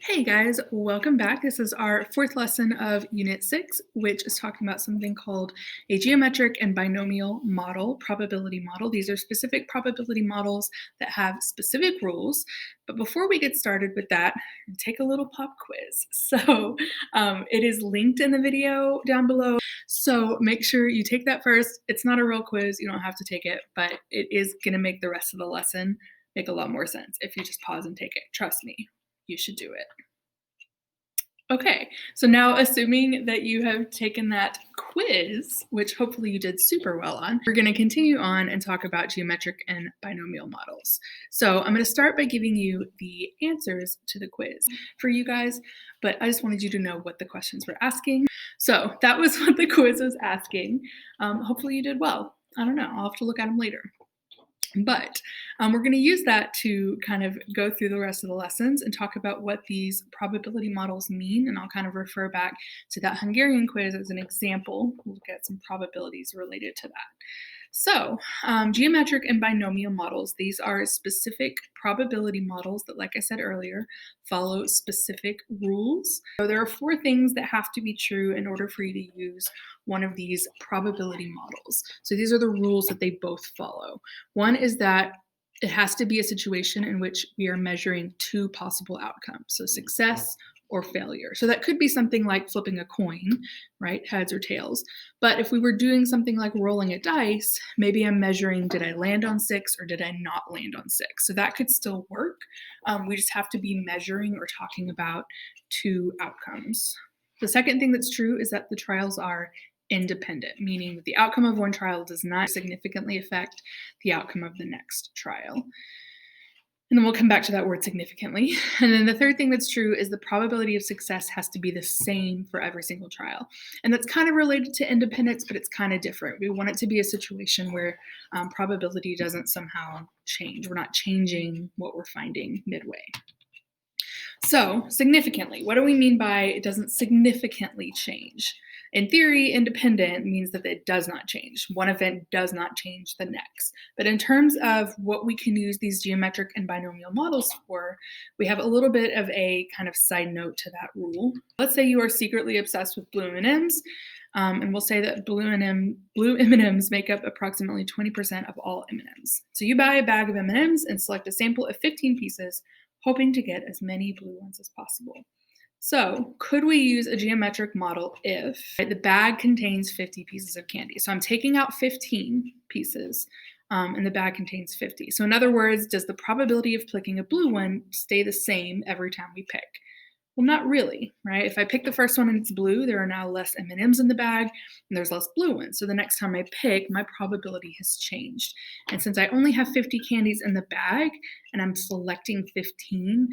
Hey guys, welcome back. This is our fourth lesson of Unit 6, which is talking about something called a geometric and binomial model, probability model. These are specific probability models that have specific rules. But before we get started with that, take a little pop quiz. It is linked in the video down below. So make sure you take that first. It's not a real quiz. You don't have to take it, but it is going to make the rest of the lesson make a lot more sense if you just pause and take it. Trust me, you should do it. Okay, so now assuming that you have taken that quiz, which hopefully you did super well on, we're going to continue on and talk about geometric and binomial models. So I'm going to start by giving you the answers to the quiz for you guys, but I just wanted you to know what the questions were asking. So that was what the quiz was asking. Hopefully you did well. I don't know, I'll have to look at them later. But we're going to use that to kind of go through the rest of the lessons and talk about what these probability models mean. And I'll kind of refer back to that Hungarian quiz as an example. We'll look at some probabilities related to that. So geometric and binomial models, these are specific probability models that, like I said earlier, follow specific rules. So there are 4 things that have to be true in order for you to use one of these probability models. So these are the rules that they both follow. One is that it has to be a situation in which we are measuring 2 possible outcomes, so success or failure. So that could be something like flipping a coin, right, heads or tails. But if we were doing something like rolling a dice, maybe I'm measuring, did I land on 6 or did I not land on 6? So that could still work. We just have to be measuring or talking about 2 outcomes. The second thing that's true is that the trials are independent, meaning that the outcome of one trial does not significantly affect the outcome of the next trial. And then we'll come back to that word significantly. And then the third thing that's true is the probability of success has to be the same for every single trial. And that's kind of related to independence, but it's kind of different. We want it to be a situation where probability doesn't somehow change. We're not changing what we're finding midway. So significantly, what do we mean by it doesn't significantly change? In theory, independent means that it does not change. One event does not change the next. But in terms of what we can use these geometric and binomial models for, we have a little bit of a kind of side note to that rule. Let's say you are secretly obsessed with blue M&Ms, and we'll say that blue M&Ms make up approximately 20% of all M&Ms. So you buy a bag of M&Ms and select a sample of 15 pieces, hoping to get as many blue ones as possible. So could we use a geometric model if the bag contains 50 pieces of candy? So I'm taking out 15 pieces and the bag contains 50. So in other words, does the probability of picking a blue one stay the same every time we pick? Well, not really, right? If I pick the first one and it's blue, there are now less M&Ms in the bag and there's less blue ones. So the next time I pick, my probability has changed. And since I only have 50 candies in the bag and I'm selecting 15,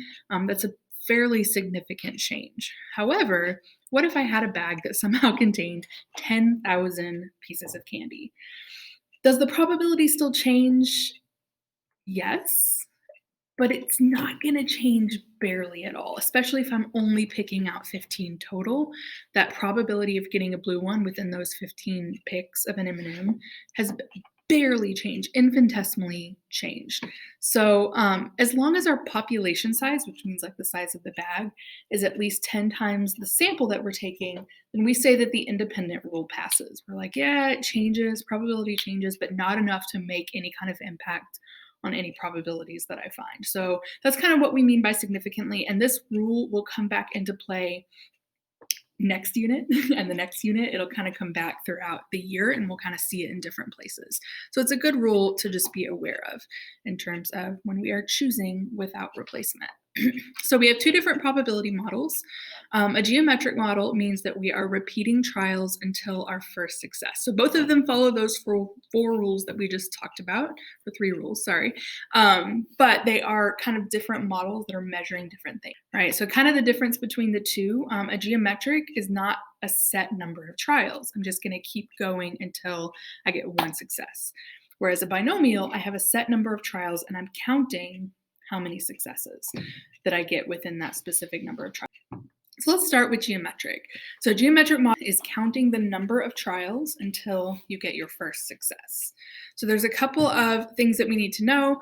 that's a fairly significant change. However, what if I had a bag that somehow contained 10,000 pieces of candy? Does the probability still change? Yes, but it's not going to change barely at all, especially if I'm only picking out 15 total. That probability of getting a blue one within those 15 picks of an M&M has barely changed, infinitesimally changed. So as long as our population size, which means like the size of the bag, is at least 10 times the sample that we're taking, then we say that the independent rule passes. We're like, yeah, it changes, probability changes, but not enough to make any kind of impact on any probabilities that I find. So that's kind of what we mean by significantly. And this rule will come back into play next unit and the next unit. It'll kind of come back throughout the year and we'll kind of see it in different places. So it's a good rule to just be aware of in terms of when we are choosing without replacement. So we have 2 different probability models. A geometric model means that we are repeating trials until our first success. So both of them follow those 4 rules that we just talked about, or 3 rules, sorry. But they are kind of different models that are measuring different things, right? So kind of the difference between the 2, a geometric is not a set number of trials. I'm just going to keep going until I get 1 success. Whereas a binomial, I have a set number of trials and I'm counting how many successes that I get within that specific number of trials. So let's start with geometric. So geometric model is counting the number of trials until you get your first success. So there's a couple of things that we need to know.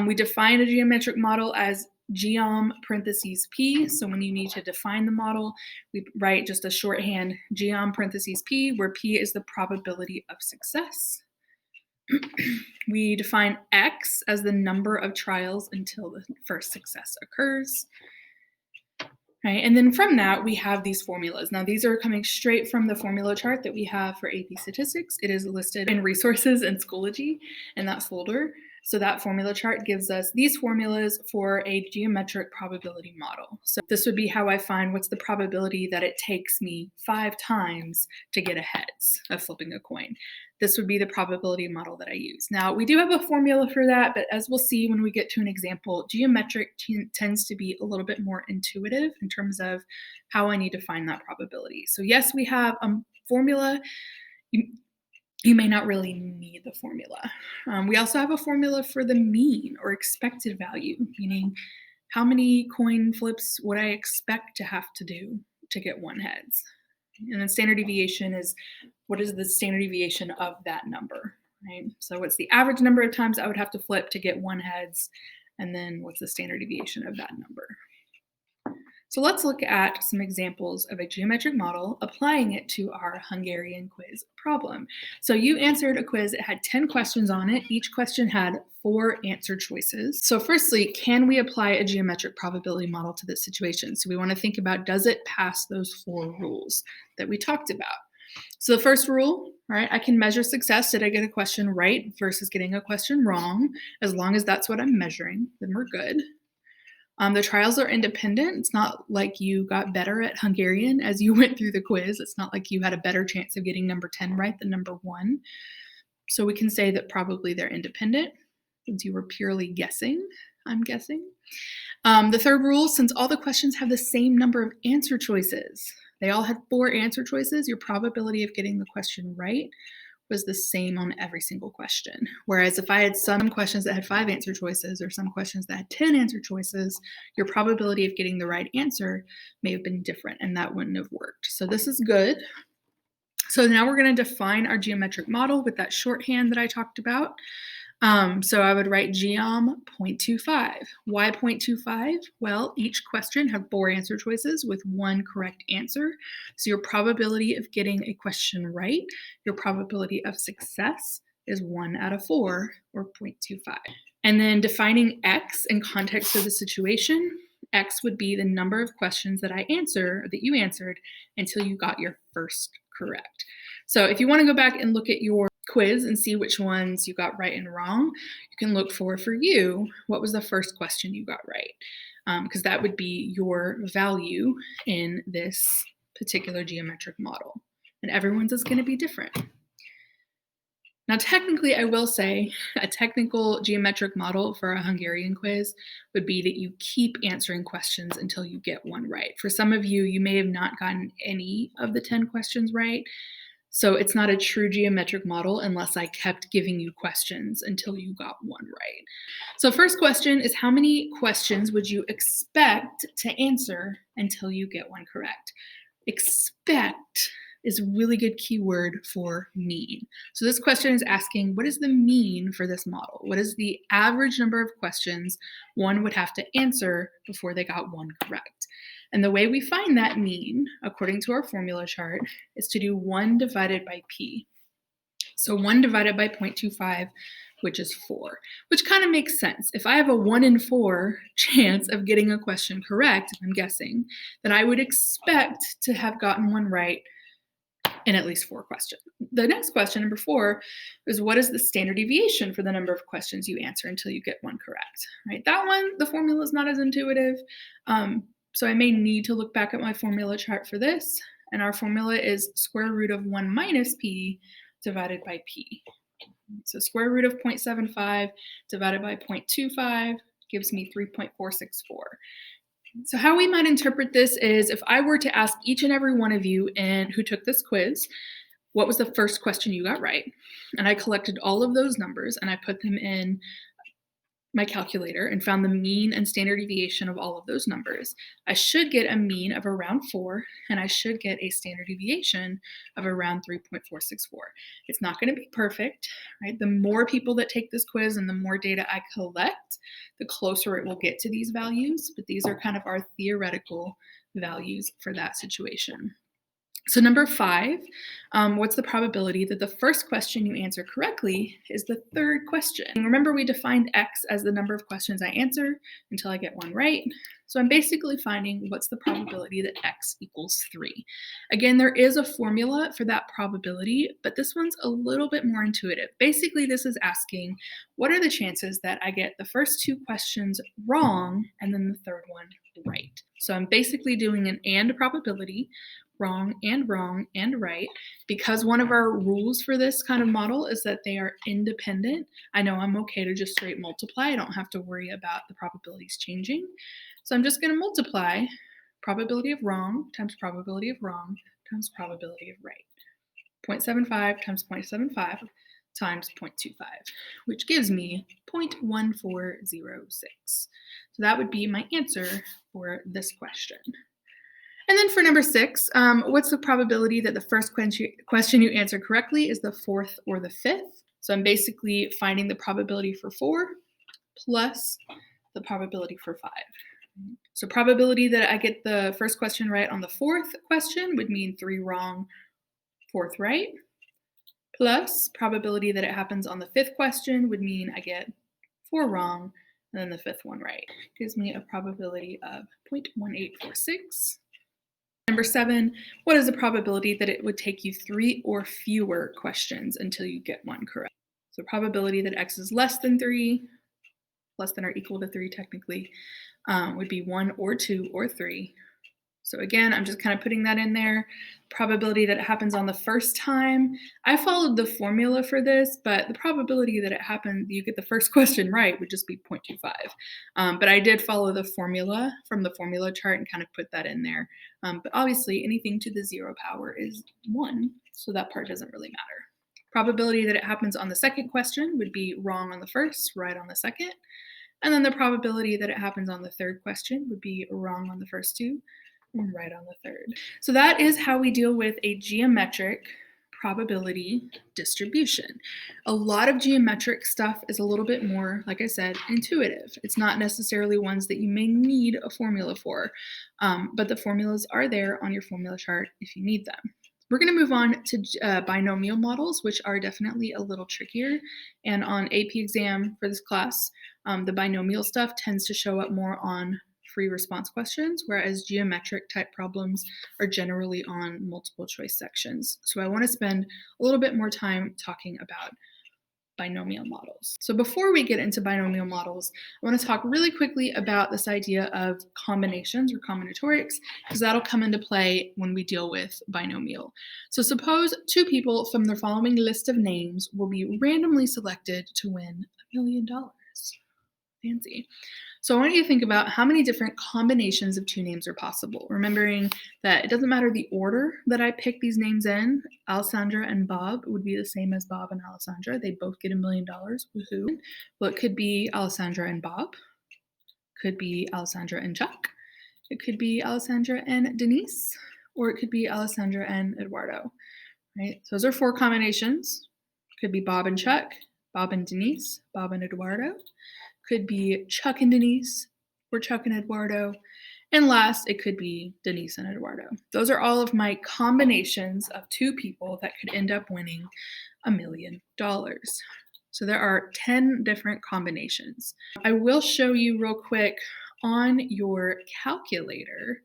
We define a geometric model as geom parentheses p. So when you need to define the model, we write just a shorthand geom parentheses p, where p is the probability of success. We define x as the number of trials until the first success occurs. Right, and then from that, we have these formulas. Now, these are coming straight from the formula chart that we have for AP Statistics. It is listed in Resources and Schoology in that folder. So that formula chart gives us these formulas for a geometric probability model. So this would be how I find what's the probability that it takes me 5 times to get a heads of flipping a coin. This would be the probability model that I use. Now, we do have a formula for that, but as we'll see when we get to an example, geometric tends to be a little bit more intuitive in terms of how I need to find that probability. So yes, we have a formula. You may not really need the formula. We also have a formula for the mean or expected value, meaning how many coin flips would I expect to have to do to get 1 heads? And then standard deviation is what is the standard deviation of that number, right? So what's the average number of times I would have to flip to get 1 heads? And then what's the standard deviation of that number? So let's look at some examples of a geometric model, applying it to our Hungarian quiz problem. So you answered a quiz, it had 10 questions on it. Each question had 4 answer choices. So firstly, can we apply a geometric probability model to this situation? So we want to think about, does it pass those 4 rules that we talked about? So the first rule, right, I can measure success. Did I get a question right versus getting a question wrong? As long as that's what I'm measuring, then we're good. The trials are independent. It's not like you got better at Hungarian as you went through the quiz. It's not like you had a better chance of getting number 10 right than number 1. So we can say that probably they're independent since you were purely guessing, I'm guessing. The third rule, since all the questions have the same number of answer choices, they all had 4 answer choices, your probability of getting the question right was the same on every single question. Whereas if I had some questions that had 5 answer choices or some questions that had 10 answer choices, your probability of getting the right answer may have been different and that wouldn't have worked. So this is good. So now we're going to define our geometric model with that shorthand that I talked about. So I would write geom 0.25. Why 0.25? Well, each question had 4 answer choices with 1 correct answer. So your probability of getting a question right, your probability of success is 1 out of 4, or 0.25. And then defining x in context of the situation, x would be the number of questions that you answered until you got your first correct. So if you want to go back and look at your quiz and see which ones you got right and wrong, you can look for you, what was the first question you got right? Because that would be your value in this particular geometric model. And everyone's is going to be different. Now, technically, I will say a technical geometric model for a Hungarian quiz would be that you keep answering questions until you get 1 right. For some of you, you may have not gotten any of the 10 questions right. So it's not a true geometric model unless I kept giving you questions until you got 1 right. So first question is, how many questions would you expect to answer until you get 1 correct? Expect is a really good keyword for mean. So this question is asking, what is the mean for this model? What is the average number of questions one would have to answer before they got 1 correct? And the way we find that mean, according to our formula chart, is to do 1 divided by p. So 1 divided by 0.25, which is 4, which kind of makes sense. If I have a 1 in 4 chance of getting a question correct, if I'm guessing, then I would expect to have gotten 1 right in at least 4 questions. The next question, number 4, is what is the standard deviation for the number of questions you answer until you get 1 correct, right? That one, the formula is not as intuitive. So I may need to look back at my formula chart for this. And our formula is square root of 1 minus p divided by p. So square root of 0.75 divided by 0.25 gives me 3.464. So how we might interpret this is, if I were to ask each and every one of you who took this quiz, what was the first question you got right? And I collected all of those numbers and I put them in my calculator and found the mean and standard deviation of all of those numbers, I should get a mean of around 4, and I should get a standard deviation of around 3.464. It's not going to be perfect, right? The more people that take this quiz and the more data I collect, the closer it will get to these values, but these are kind of our theoretical values for that situation. So number 5, what's the probability that the first question you answer correctly is the third question? And remember, we defined x as the number of questions I answer until I get one right. So I'm basically finding what's the probability that x equals 3. Again, there is a formula for that probability, but this one's a little bit more intuitive. Basically, this is asking, what are the chances that I get the first 2 questions wrong and then the third one right? So I'm basically doing an and probability, wrong and right. Because one of our rules for this kind of model is that they are independent, I know I'm okay to just straight multiply. I don't have to worry about the probabilities changing. So I'm just going to multiply probability of wrong times probability of wrong times probability of right. 0.75 times 0.75 times 0.25, which gives me 0.1406. So that would be my answer for this question. And then for number 6, what's the probability that the first question you answer correctly is the fourth or the fifth? So I'm basically finding the probability for 4 plus the probability for 5. So probability that I get the first question right on the fourth question would mean 3 wrong, 4th right, plus probability that it happens on the 5th question would mean I get 4 wrong and then the 5th one right. Gives me a probability of 0.1846. Number 7, what is the probability that it would take you 3 or fewer questions until you get one correct? So probability that x is less than 3, less than or equal to 3 technically, would be 1 or 2 or 3. So again, I'm just kind of putting that in there. Probability that it happens on the first time. I followed the formula for this, but the probability that it happened, you get the first question right would just be 0.25. But I did follow the formula from the formula chart and kind of put that in there. But obviously anything to the 0 power is 1, so that part doesn't really matter. Probability that it happens on the second question would be wrong on the first, right on the second. And then the probability that it happens on the third question would be wrong on the first 2, and right on the third. So that is how we deal with a geometric probability distribution. A lot of geometric stuff is a little bit more, like I said, intuitive. It's not necessarily ones that you may need a formula for, but the formulas are there on your formula chart if you need them. We're going to move on to binomial models, which are definitely a little trickier. And on AP exam for this class, the binomial stuff tends to show up more on free response questions, whereas geometric type problems are generally on multiple choice sections. So I want to spend a little bit more time talking about binomial models. So before we get into binomial models, I want to talk really quickly about this idea of combinations or combinatorics, because that'll come into play when we deal with binomial. So suppose 2 people from the following list of names will be randomly selected to win $1 million. Fancy. So I want you to think about how many different combinations of 2 names are possible, remembering that it doesn't matter the order that I pick these names in. Alessandra and Bob would be the same as Bob and Alessandra. They both get $1 million. Woohoo. Well, it could be Alessandra and Bob. Could be Alessandra and Chuck. It could be Alessandra and Denise, or it could be Alessandra and Eduardo. Right? So those are 4 combinations. Could be Bob and Chuck, Bob and Denise, Bob and Eduardo. Could be Chuck and Denise, or Chuck and Eduardo. And last, it could be Denise and Eduardo. Those are all of my combinations of 2 people that could end up winning $1 million. So there are 10 different combinations. I will show you real quick on your calculator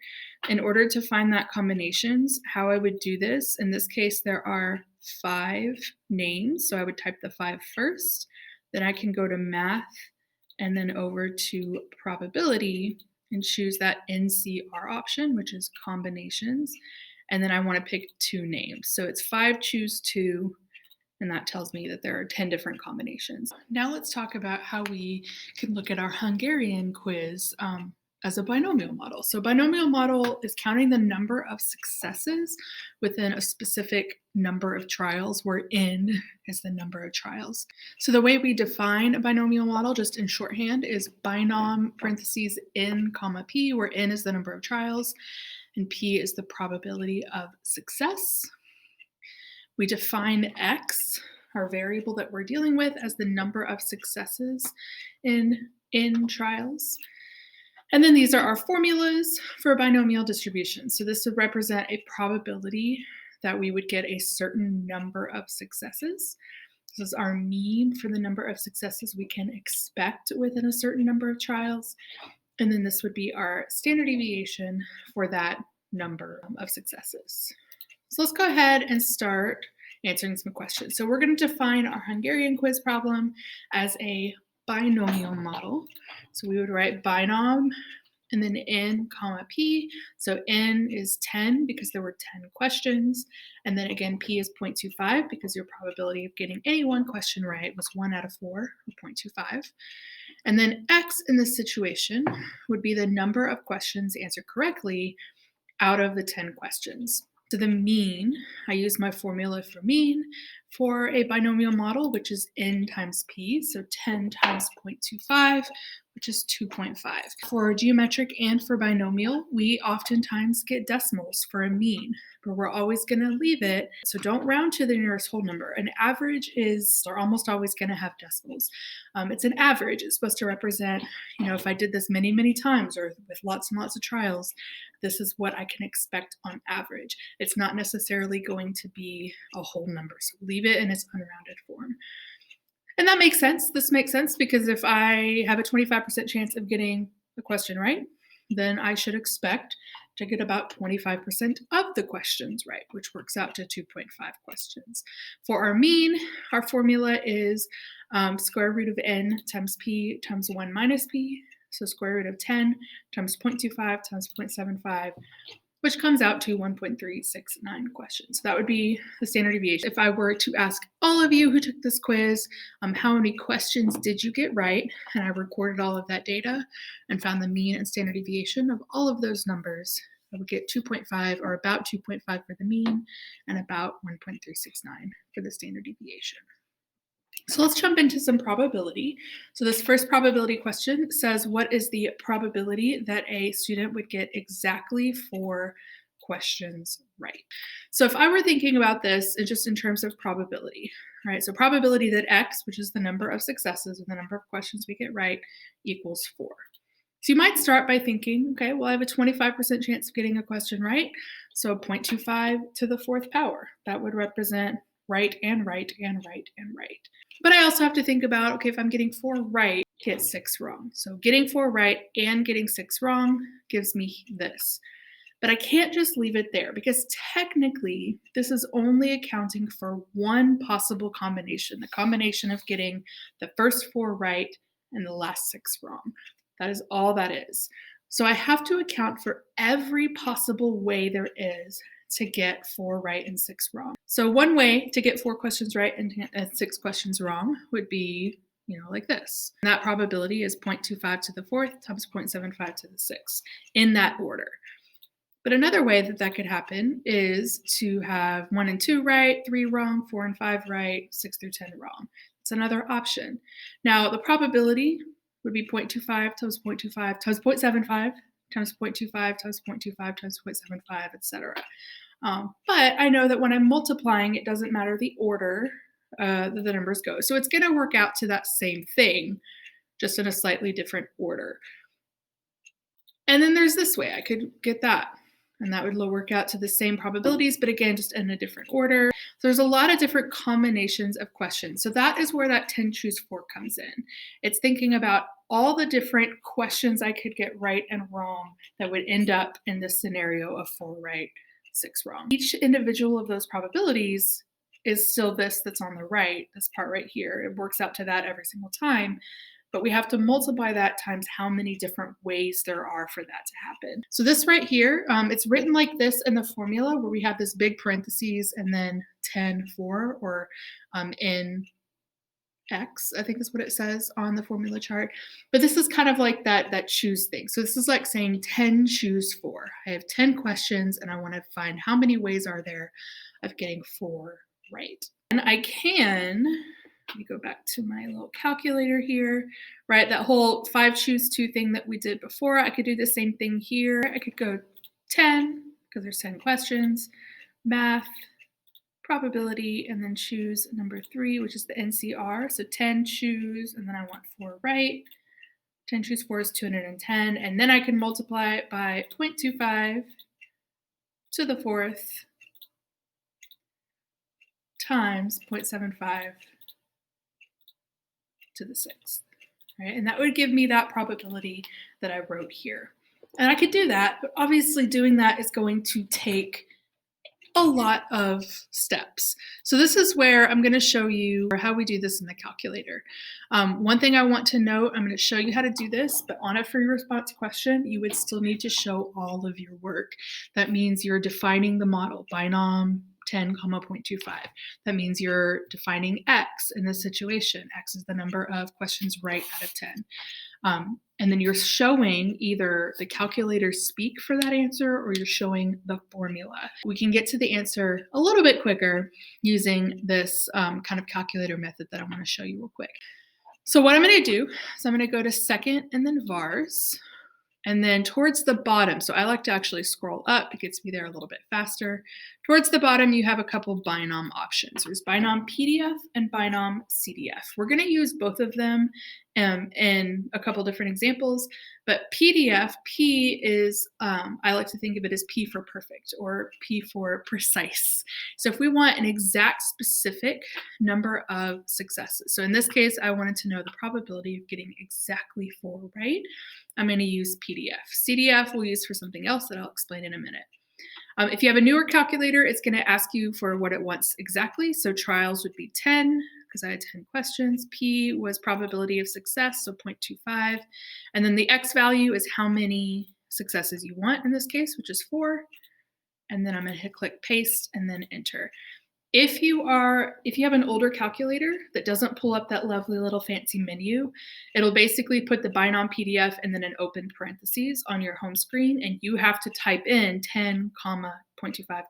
in order to find that combinations, how I would do this. In this case, there are 5 names. So I would type the 5 first, then I can go to math and then over to probability and choose that NCR option, which is combinations. And then I want to pick 2 names. So it's 5, choose 2, and that tells me that there are 10 different combinations. Now let's talk about how we can look at our Hungarian quiz as a binomial model. So binomial model is counting the number of successes within a specific number of trials, where n is the number of trials. So the way we define a binomial model, just in shorthand, is binom parentheses n comma p, where n is the number of trials and p is the probability of success. We define x, our variable that we're dealing with, as the number of successes in trials. And then these are our formulas for a binomial distribution. So this would represent a probability that we would get a certain number of successes. This is our mean for the number of successes we can expect within a certain number of trials. And then this would be our standard deviation for that number of successes. So let's go ahead and start answering some questions. So we're going to define our Hungarian quiz problem as a binomial model. So we would write binom and then n comma p. So n is 10 because there were 10 questions. And then again, p is 0.25 because your probability of getting any one question right was 1 out of 4, or 0.25. And then x in this situation would be the number of questions answered correctly out of the 10 questions. So the mean, I use my formula for mean for a binomial model, which is n times p, so 10 times 0.25, which is 2.5. For geometric and for binomial, we oftentimes get decimals for a mean, but we're always going to leave it. So don't round to the nearest whole number. An average is, or almost always going to have decimals. It's an average. It's supposed to represent, if I did this many, many times or with lots and lots of trials, this is what I can expect on average. It's not necessarily going to be a whole number. So leave it in its unrounded form. And that makes sense. This makes sense because if I have a 25% chance of getting a question right, then I should expect to get about 25% of the questions right, which works out to 2.5 questions. For our mean, our formula is square root of n times p times 1 minus p. So square root of 10 times 0.25 times 0.75, which comes out to 1.369 questions. So that would be the standard deviation. If I were to ask all of you who took this quiz, how many questions did you get right? And I recorded all of that data and found the mean and standard deviation of all of those numbers, I would get 2.5, or about 2.5 for the mean and about 1.369 for the standard deviation. So let's jump into some probability. So this first probability question says, what is the probability that a student would get exactly 4 questions right? So if I were thinking about this just in terms of probability, right? So probability that x, which is the number of successes or the number of questions we get right, equals 4. So you might start by thinking, okay, well, I have a 25% chance of getting a question right. So 0.25 to the 4th power. That would represent right and right and right and right. But I also have to think about, okay, if I'm getting 4 right, get 6 wrong. So getting 4 right and getting 6 wrong gives me this. But I can't just leave it there because technically this is only accounting for one possible combination, the combination of getting the first 4 right and the last 6 wrong. That is all that is. So I have to account for every possible way there is to get 4 right and 6 wrong. So one way to get 4 questions right and 6 questions wrong would be, like this. And that probability is 0.25 to the 4th times 0.75 to the 6th, in that order. But another way that could happen is to have 1 and 2 right, 3 wrong, 4 and 5 right, 6 through 10 wrong. It's another option. Now, the probability would be 0.25 times 0.25 times 0.75 times 0.25 times 0.25 times 0.75, etc. But I know that when I'm multiplying, it doesn't matter the order that the numbers go. So it's going to work out to that same thing, just in a slightly different order. And then there's this way. I could get that. And that would work out to the same probabilities, but again, just in a different order. So there's a lot of different combinations of questions. So that is where that 10 choose 4 comes in. It's thinking about all the different questions I could get right and wrong that would end up in this scenario of 4 right, 6 wrong. Each individual of those probabilities is still this that's on the right, this part right here. It works out to that every single time. But we have to multiply that times how many different ways there are for that to happen. So this right here, it's written like this in the formula where we have this big parentheses and then 10, 4, or X, I think is what it says on the formula chart. But this is kind of like that choose thing. So this is like saying 10 choose 4. I have 10 questions and I want to find how many ways are there of getting 4 right. And I can, let me go back to my little calculator here, right? That whole 5 choose 2 thing that we did before, I could do the same thing here. I could go 10 because there's 10 questions, math, probability, and then choose number 3, which is the NCR. So 10 choose, and then I want 4 right. 10 choose 4 is 210, and then I can multiply it by 0.25 to the 4th times 0.75 to the 6th, right? And that would give me that probability that I wrote here. And I could do that, but obviously doing that is going to take a lot of steps. So this is where I'm going to show you how we do this in the calculator. One thing I want to note, I'm going to show you how to do this, but on a free response question, you would still need to show all of your work. That means you're defining the model, binom 10, 0.25. That means you're defining X in this situation. X is the number of questions right out of 10. And then you're showing either the calculator speak for that answer or you're showing the formula. We can get to the answer a little bit quicker using this kind of calculator method that I want to show you real quick. So what I'm going to do is I'm going to go to second and then vars. And then towards the bottom, so I like to actually scroll up, it gets me there a little bit faster. Towards the bottom, you have a couple binom options. There's binom PDF and binom CDF. We're going to use both of them in a couple different examples, but PDF, P is, I like to think of it as P for perfect or P for precise. So if we want an exact specific number of successes, so in this case, I wanted to know the probability of getting exactly 4 right, I'm going to use PDF. CDF we'll use for something else that I'll explain in a minute. If you have a newer calculator, it's going to ask you for what it wants exactly. So trials would be 10 because I had 10 questions. P was probability of success, so 0.25. And then the X value is how many successes you want in this case, which is 4. And then I'm going to hit click paste and then enter. If you have an older calculator that doesn't pull up that lovely little fancy menu, it'll basically put the binom PDF and then an open parentheses on your home screen, and you have to type in 10, 0.25,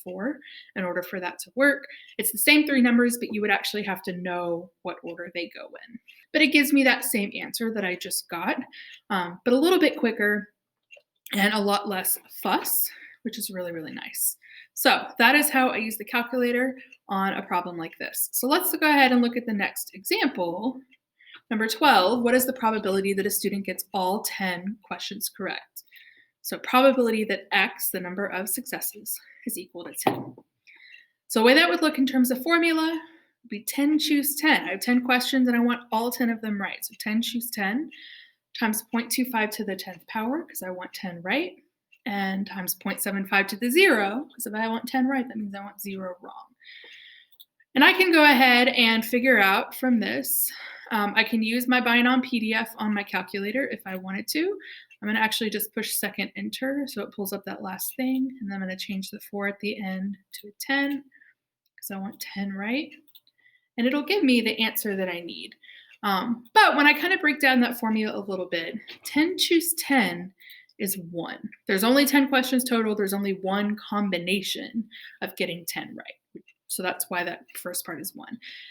4 in order for that to work. It's the same 3 numbers, but you would actually have to know what order they go in. But it gives me that same answer that I just got, but a little bit quicker and a lot less fuss, which is really, really nice. So that is how I use the calculator on a problem like this. So let's go ahead and look at the next example. Number 12, what is the probability that a student gets all 10 questions correct? So probability that X, the number of successes, is equal to 10. So the way that would look in terms of formula would be 10 choose 10. I have 10 questions and I want all 10 of them right. So 10 choose 10 times 0.25 to the 10th power, because I want 10 right, and times 0.75 to the 0, because if I want 10 right, that means I want 0 wrong. And I can go ahead and figure out from this, I can use my binom PDF on my calculator if I wanted to. I'm going to actually just push second enter, so it pulls up that last thing, and then I'm going to change the 4 at the end to a 10, because I want 10 right, and it'll give me the answer that I need. But when I kind of break down that formula a little bit, 10 choose 10 is 1. There's only 10 questions total. There's only one combination of getting 10 right. So that's why that first part is 1.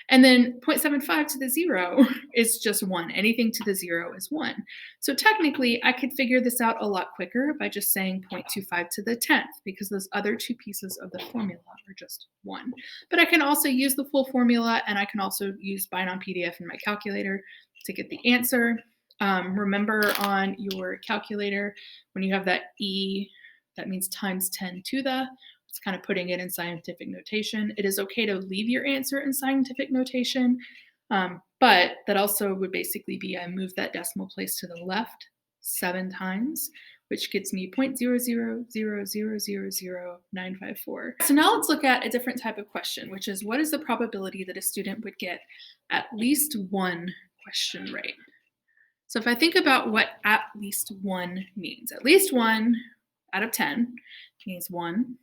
And then 0.75 to the 0 is just 1. Anything to the 0 is 1. So technically, I could figure this out a lot quicker by just saying 0.25 to the 10th, because those other 2 pieces of the formula are just 1. But I can also use the full formula, and I can also use binom PDF in my calculator to get the answer. Remember on your calculator, when you have that E, that means times 10 to the, it's kind of putting it in scientific notation. It is okay to leave your answer in scientific notation, but that also would basically be I move that decimal place to the left 7 times, which gets me 0.000000954. So now let's look at a different type of question, which is what is the probability that a student would get at least 1 question right? So if I think about what at least 1 means, at least 1 out of 10 means 1,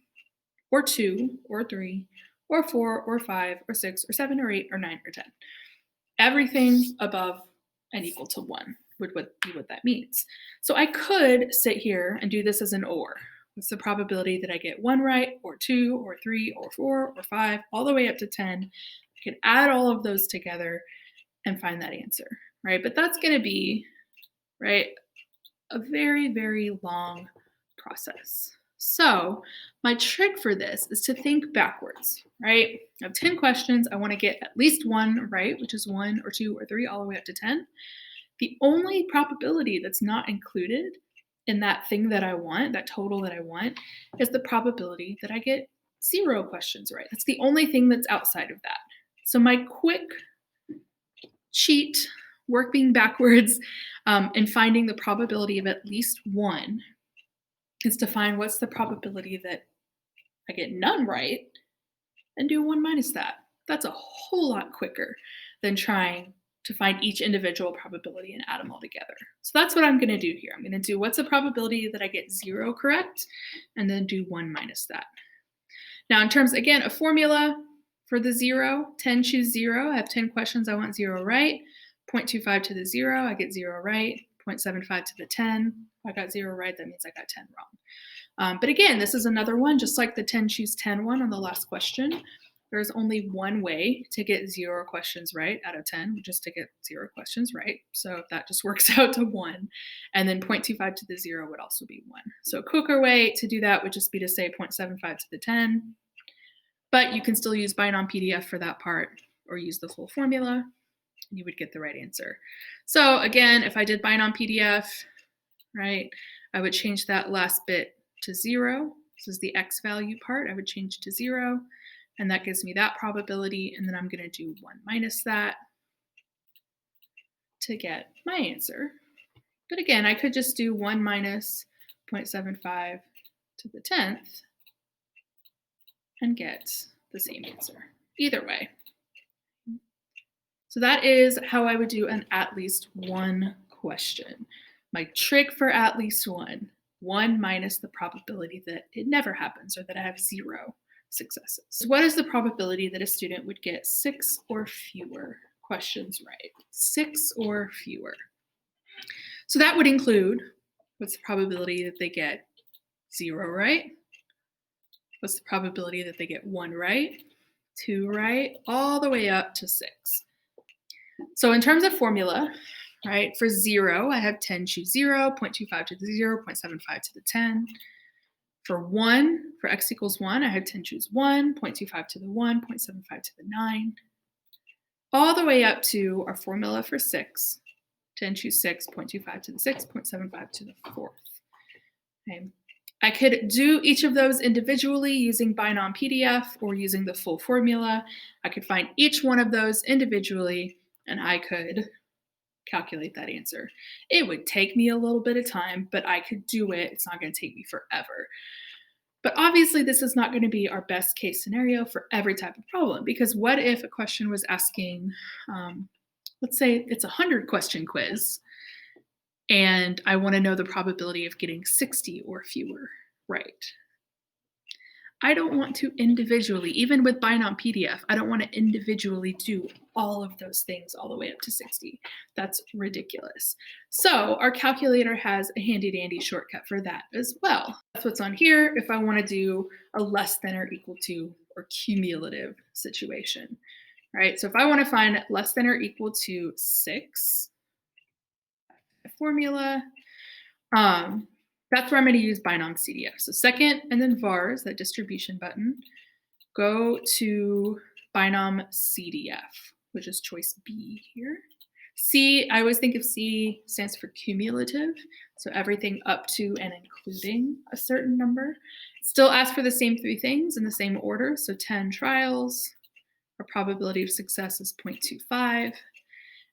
or 2, or 3, or 4, or 5, or 6, or 7, or 8, or 9, or 10. Everything above and equal to 1 would be what that means. So I could sit here and do this as an OR. What's the probability that I get 1 right, or 2, or 3, or 4, or 5, all the way up to 10? I could add all of those together and find that answer, right? But that's going to be, right, a very, very long process. So my trick for this is to think backwards, right? I have 10 questions. I want to get at least 1 right, which is 1 or 2 or 3, all the way up to 10. The only probability that's not included in that thing that I want, that total that I want, is the probability that I get 0 questions right. That's the only thing that's outside of that. So my quick cheat, working backwards, and finding the probability of at least 1 is to find what's the probability that I get none right and do 1 minus that. That's a whole lot quicker than trying to find each individual probability and add them all together. So that's what I'm going to do here. I'm going to do what's the probability that I get 0 correct, and then do 1 minus that. Now, in terms, again, a formula for the 0, 10 choose 0. I have 10 questions, I want 0 right. 0.25 to the 0, I get 0 right. 0.75 to the 10, I got 0 right, that means I got 10 wrong. But again, this is another one, just like the 10 choose 10 one on the last question. There's only one way to get 0 questions right out of 10, which is to get 0 questions right. So that just works out to 1. And then 0.25 to the 0 would also be 1. So a quicker way to do that would just be to say 0.75 to the 10. But you can still use Binom PDF for that part, or use the full formula, and you would get the right answer. So again, if I did Binom PDF, right, I would change that last bit to 0. This is the x value part. I would change to 0. And that gives me that probability. And then I'm going to do 1 minus that to get my answer. But again, I could just do 1 minus 0.75 to the 10th and get the same answer. Either way. So that is how I would do an at least 1 question. My trick for at least 1 minus the probability that it never happens, or that I have 0 successes. What is the probability that a student would get 6 or fewer questions right? 6 or fewer. So that would include, what's the probability that they get 0 right? What's the probability that they get 1 right, 2 right, all the way up to 6. So in terms of formula, right, for 0, I have 10 choose 0, 0.25 to the 0, 0.75 to the 10. For 1, for x equals 1, I have 10 choose 1, 0.25 to the 1, 0.75 to the 9. All the way up to our formula for 6, 10 choose 6, 0.25 to the 6, 0.75 to the 4th. Okay. I could do each of those individually using Binom PDF or using the full formula. I could find each one of those individually, and I could calculate that answer. It would take me a little bit of time, but I could do it. It's not going to take me forever. But obviously, this is not going to be our best case scenario for every type of problem, because what if a question was asking, let's say it's a 100-question quiz, and I want to know the probability of getting 60 or fewer right. I don't want to individually, even with Binom PDF, I don't want to individually do all of those things all the way up to 60. That's ridiculous. So our calculator has a handy dandy shortcut for that as well. That's what's on here if I want to do a less than or equal to or cumulative situation, right? So if I want to find less than or equal to 6, formula, that's where I'm going to use Binom CDF. So second, and then vars, that distribution button, go to Binom CDF, which is choice B here. C, I always think of C stands for cumulative, so everything up to and including a certain number. Still ask for the same 3 things in the same order, so 10 trials, our probability of success is 0.25,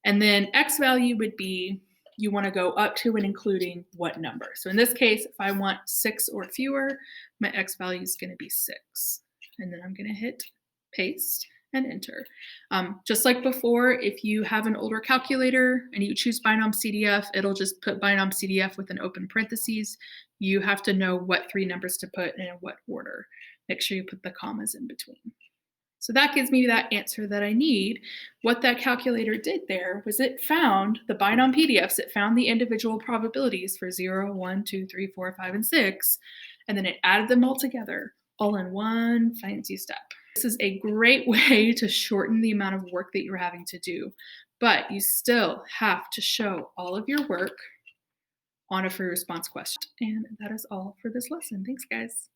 and then X value would be, you want to go up to and including what number. So in this case, if I want 6 or fewer, my X value is going to be 6. And then I'm going to hit paste and enter. Just like before, if you have an older calculator and you choose Binom CDF, it'll just put Binom CDF with an open parentheses. You have to know what 3 numbers to put and in what order. Make sure you put the commas in between. So that gives me that answer that I need. What that calculator did there was it found the binom PDFs, it found the individual probabilities for 0, 1, 2, 3, 4, 5, and 6, and then it added them all together, all in one fancy step. This is a great way to shorten the amount of work that you're having to do, but you still have to show all of your work on a free response question. And that is all for this lesson. Thanks, guys.